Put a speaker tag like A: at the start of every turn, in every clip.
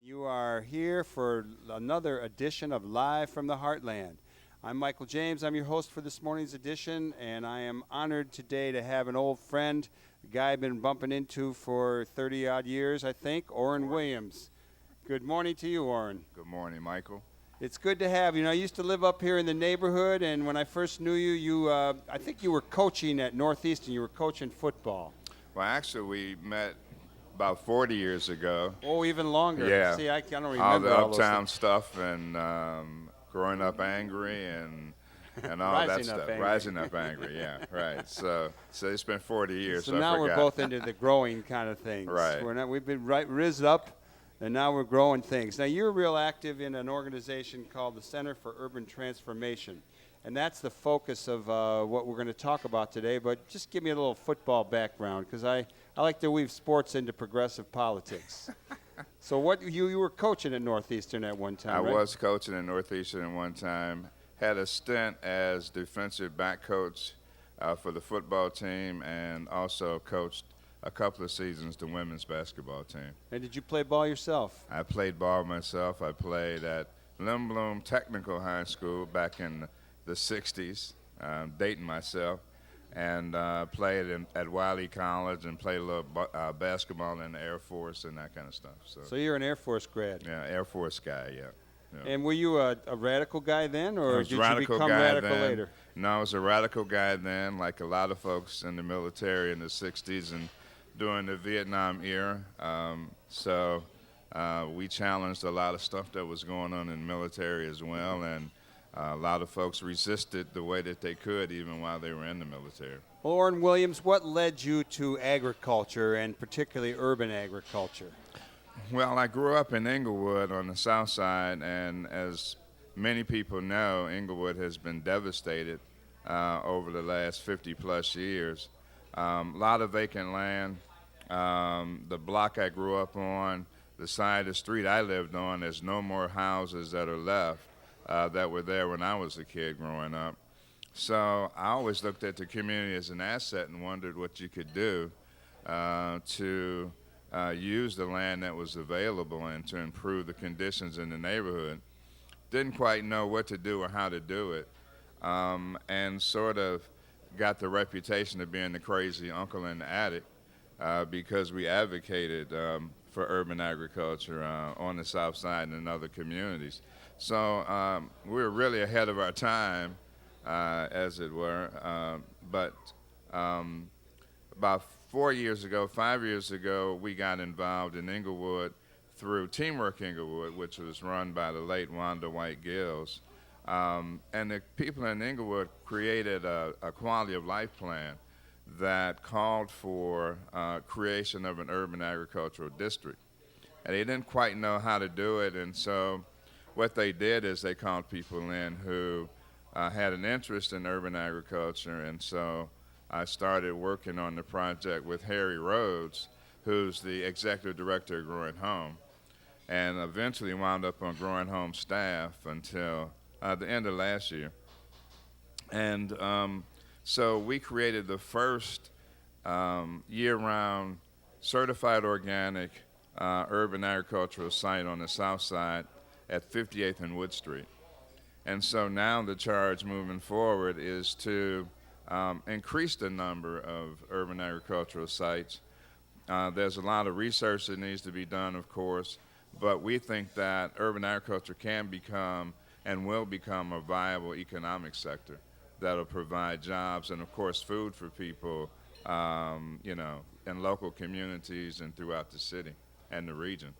A: You are here for another edition of Live from the Heartland. I'm Michael James. I'm your host for this morning's edition, and I am honored today to have an old friend, a guy I've been bumping into for 30-odd years, I think, Orrin Williams. Good morning to you, Orrin.
B: Good morning, Michael.
A: It's good to have you. I used to live up here in the neighborhood, and when I first knew you, I think you were coaching at Northeastern. You were coaching football.
B: Well, actually, we met about 40 years ago.
A: Oh, even longer.
B: Yeah.
A: See, I don't remember
B: all the
A: all those
B: uptown
A: things.
B: stuff and growing up angry and all that
A: Rising
B: stuff.
A: up angry.
B: Rising up angry, yeah, right. So it's been 40 years.
A: So
B: I
A: now we're
B: forgot.
A: both into the growing kind of things.
B: Right.
A: We've been rizzed up, and now we're growing things. Now you're real active in an organization called the Center for Urban Transformation, and that's the focus of what we're going to talk about today. But just give me a little football background, because I like to weave sports into progressive politics. So what you were coaching at Northeastern at one time,
B: I
A: right?
B: was coaching at Northeastern at one time. Had a stint as defensive back coach for the football team, and also coached a couple of seasons the women's basketball team.
A: And did you play ball yourself?
B: I played ball myself. I played at Lindblom Technical High School back in the 60s, dating myself, and played at Wiley College and played a little basketball in the Air Force and that kind of stuff.
A: So you're an Air Force grad.
B: Yeah, Air Force guy, yeah.
A: And were you a radical guy then,
B: I
A: or
B: was
A: did
B: a
A: you
B: radical
A: become
B: guy
A: radical
B: then.
A: later?
B: No, I was a radical guy then, like a lot of folks in the military in the 60s and during the Vietnam era. So we challenged a lot of stuff that was going on in the military as well, and a lot of folks resisted the way that they could even while they were in the military.
A: Orrin Williams, what led you to agriculture, and particularly urban agriculture?
B: Well, I grew up in Inglewood on the south side, and as many people know, Inglewood has been devastated over the last 50-plus years. A lot of vacant land. The block I grew up on, the side of the street I lived on, there's no more houses that are left that were there when I was a kid growing up. So I always looked at the community as an asset and wondered what you could do to use the land that was available and to improve the conditions in the neighborhood. Didn't quite know what to do or how to do it, and sort of got the reputation of being the crazy uncle in the attic because we advocated for urban agriculture on the south side and in other communities. So we were really ahead of our time, as it were, but about 5 years ago, we got involved in Inglewood through Teamwork Inglewood, which was run by the late Wanda White Gills. And the people in Inglewood created a quality of life plan that called for creation of an urban agricultural district. And they didn't quite know how to do it, and so what they did is they called people in who had an interest in urban agriculture, and so I started working on the project with Harry Rhodes, who's the executive director of Growing Home, and eventually wound up on Growing Home staff until the end of last year. And so we created the first year-round certified organic urban agricultural site on the south side at 58th and Wood Street. And so now the charge moving forward is to increase the number of urban agricultural sites. There's a lot of research that needs to be done, of course, but we think that urban agriculture can become and will become a viable economic sector that'll provide jobs and, of course, food for people, in local communities and throughout the city and the region.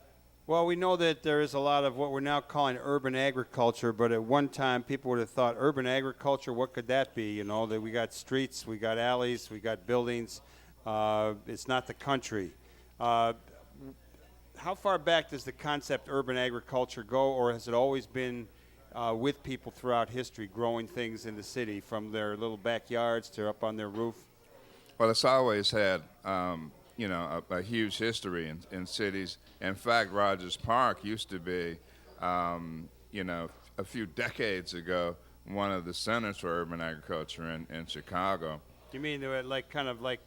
A: Well, we know that there is a lot of what we're now calling urban agriculture, but at one time people would have thought urban agriculture, what could that be? That we got streets, we got alleys, we got buildings. It's not the country. How far back does the concept urban agriculture go, or has it always been with people throughout history, growing things in the city from their little backyards to up on their roof?
B: Well, it's always had a huge history in cities. In fact, Rogers Park used to be, a few decades ago, one of the centers for urban agriculture in Chicago.
A: You mean they were kind of like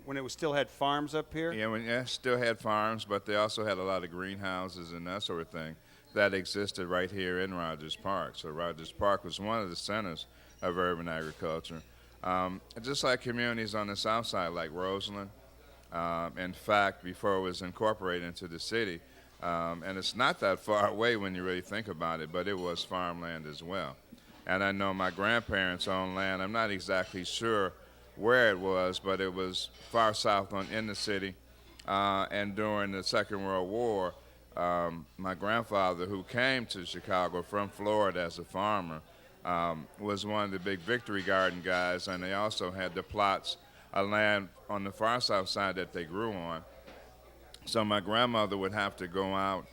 A: when it was still had farms up here?
B: Yeah, still had farms, but they also had a lot of greenhouses and that sort of thing that existed right here in Rogers Park. So Rogers Park was one of the centers of urban agriculture. Just like communities on the south side, like Roseland. In fact, before it was incorporated into the city, and it's not that far away when you really think about it, but it was farmland as well. And I know my grandparents owned land. I'm not exactly sure where it was, but it was far south in the city. And during the Second World War, my grandfather, who came to Chicago from Florida as a farmer, was one of the big Victory Garden guys, and they also had the plots of land on the far south side that they grew on. So my grandmother would have to go out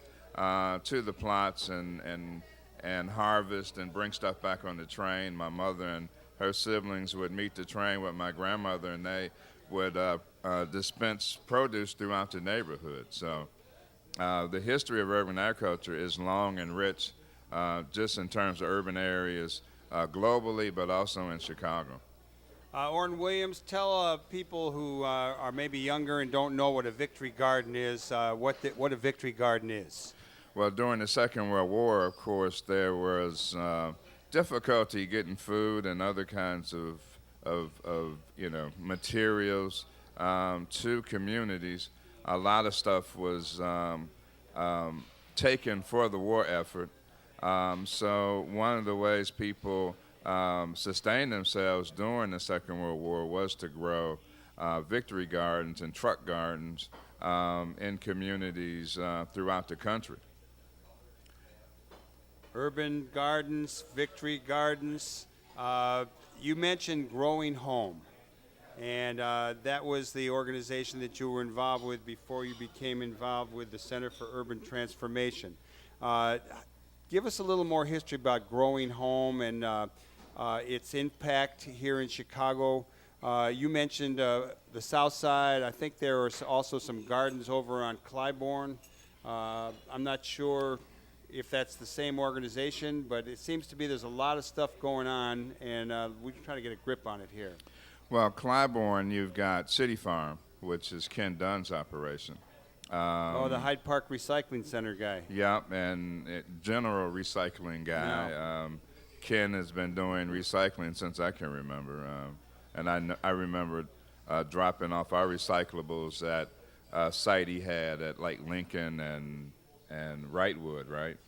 B: to the plots and harvest and bring stuff back on the train. My mother and her siblings would meet the train with my grandmother, and they would dispense produce throughout the neighborhood. So the history of urban agriculture is long and rich, just in terms of urban areas globally, but also in Chicago.
A: Orrin Williams, tell people who are maybe younger and don't know what a Victory Garden is, what a Victory Garden is.
B: Well, during the Second World War, of course, there was difficulty getting food and other kinds of materials to communities. A lot of stuff was taken for the war effort. So one of the ways people sustained themselves during the Second World War was to grow victory gardens and truck gardens in communities throughout the country.
A: Urban gardens, Victory Gardens. You mentioned Growing Home, and that was the organization that you were involved with before you became involved with the Center for Urban Transformation. Give us a little more history about Growing Home and its impact here in Chicago. You mentioned the South Side. I think there are also some gardens over on Clybourne. I'm not sure if that's the same organization, but it seems to be there's a lot of stuff going on, and we're trying to get a grip on it here.
B: Well, Clybourne, you've got City Farm, which is Ken Dunn's operation.
A: The Hyde Park Recycling Center guy.
B: Yep, and general recycling guy.
A: Yeah.
B: Ken has been doing recycling since I can remember, and I remember dropping off our recyclables at a site he had at like Lincoln and Wrightwood, right?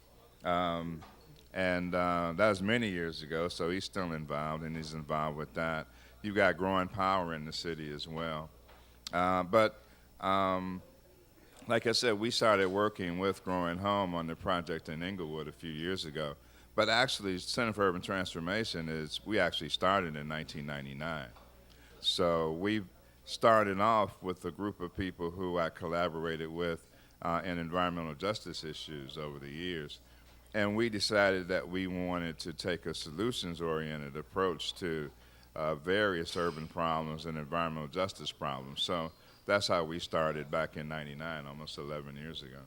B: And that was many years ago, so he's still involved, and he's involved with that. You've got Growing Power in the city as well. But like I said, we started working with Growing Home on the project in Inglewood a few years ago. But actually, Center for Urban Transformation we actually started in 1999. So we started off with a group of people who I collaborated with in environmental justice issues over the years. And we decided that we wanted to take a solutions-oriented approach to various urban problems and environmental justice problems. So that's how we started back in 99, almost 11 years ago.